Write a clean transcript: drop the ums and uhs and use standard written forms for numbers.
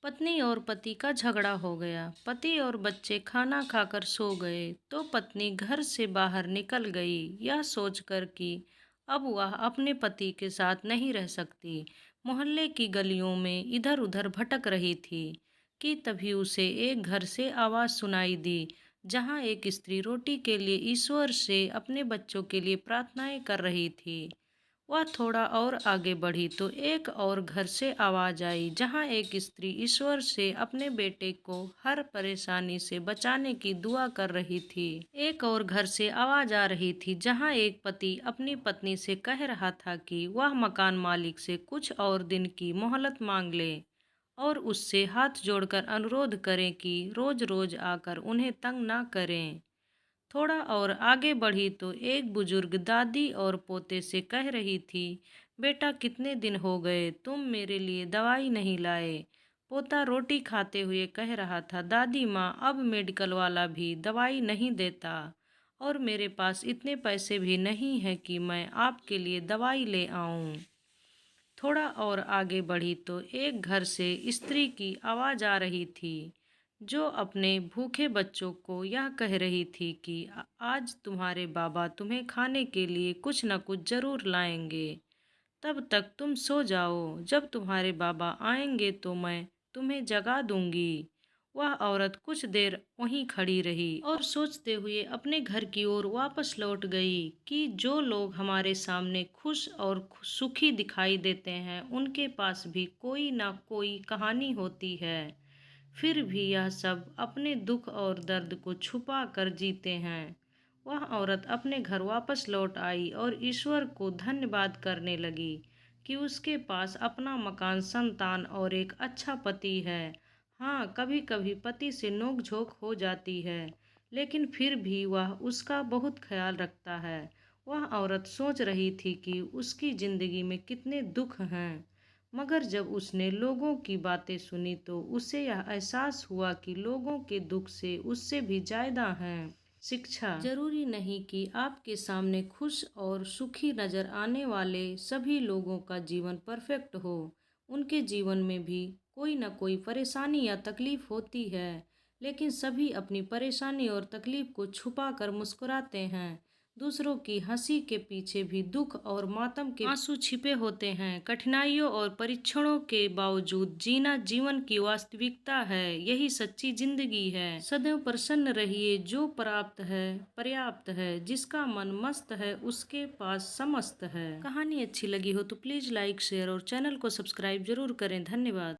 पत्नी और पति का झगड़ा हो गया। पति और बच्चे खाना खाकर सो गए तो पत्नी घर से बाहर निकल गई, यह सोचकर कि अब वह अपने पति के साथ नहीं रह सकती। मोहल्ले की गलियों में इधर उधर भटक रही थी कि तभी उसे एक घर से आवाज़ सुनाई दी, जहाँ एक स्त्री रोटी के लिए ईश्वर से अपने बच्चों के लिए प्रार्थनाएं कर रही थी। वह थोड़ा और आगे बढ़ी तो एक और घर से आवाज आई, जहां एक स्त्री ईश्वर से अपने बेटे को हर परेशानी से बचाने की दुआ कर रही थी। एक और घर से आवाज आ रही थी, जहां एक पति अपनी पत्नी से कह रहा था कि वह मकान मालिक से कुछ और दिन की मोहलत मांग ले और उससे हाथ जोड़कर अनुरोध करें कि रोज रोज आकर उन्हें तंग ना करें। थोड़ा और आगे बढ़ी तो एक बुजुर्ग दादी और पोते से कह रही थी, बेटा कितने दिन हो गए तुम मेरे लिए दवाई नहीं लाए। पोता रोटी खाते हुए कह रहा था, दादी माँ अब मेडिकल वाला भी दवाई नहीं देता और मेरे पास इतने पैसे भी नहीं हैं कि मैं आपके लिए दवाई ले आऊं। थोड़ा और आगे बढ़ी तो एक घर से स्त्री की आवाज़ आ रही थी, जो अपने भूखे बच्चों को यह कह रही थी कि आज तुम्हारे बाबा तुम्हें खाने के लिए कुछ न कुछ ज़रूर लाएंगे। तब तक तुम सो जाओ, जब तुम्हारे बाबा आएंगे तो मैं तुम्हें जगा दूंगी। वह औरत कुछ देर वहीं खड़ी रही और सोचते हुए अपने घर की ओर वापस लौट गई कि जो लोग हमारे सामने खुश और सुखी दिखाई देते हैं, उनके पास भी कोई ना कोई कहानी होती है। फिर भी यह सब अपने दुख और दर्द को छुपा कर जीते हैं। वह औरत अपने घर वापस लौट आई और ईश्वर को धन्यवाद करने लगी कि उसके पास अपना मकान, संतान और एक अच्छा पति है। हाँ, कभी कभी पति से नोक-झोंक हो जाती है, लेकिन फिर भी वह उसका बहुत ख्याल रखता है। वह औरत सोच रही थी कि उसकी जिंदगी में कितने दुख हैं, मगर जब उसने लोगों की बातें सुनी तो उसे यह एहसास हुआ कि लोगों के दुख से उससे भी ज़्यादा हैं। शिक्षा जरूरी नहीं कि आपके सामने खुश और सुखी नजर आने वाले सभी लोगों का जीवन परफेक्ट हो। उनके जीवन में भी कोई ना कोई परेशानी या तकलीफ होती है, लेकिन सभी अपनी परेशानी और तकलीफ को छुपा कर मुस्कुराते हैं। दूसरों की हंसी के पीछे भी दुख और मातम के आंसू छिपे होते हैं। कठिनाइयों और परीक्षणों के बावजूद जीना जीवन की वास्तविकता है। यही सच्ची जिंदगी है। सदैव प्रसन्न रहिए, जो प्राप्त है पर्याप्त है, जिसका मन मस्त है उसके पास समस्त है। कहानी अच्छी लगी हो तो प्लीज लाइक, शेयर और चैनल को सब्सक्राइब जरूर करें। धन्यवाद।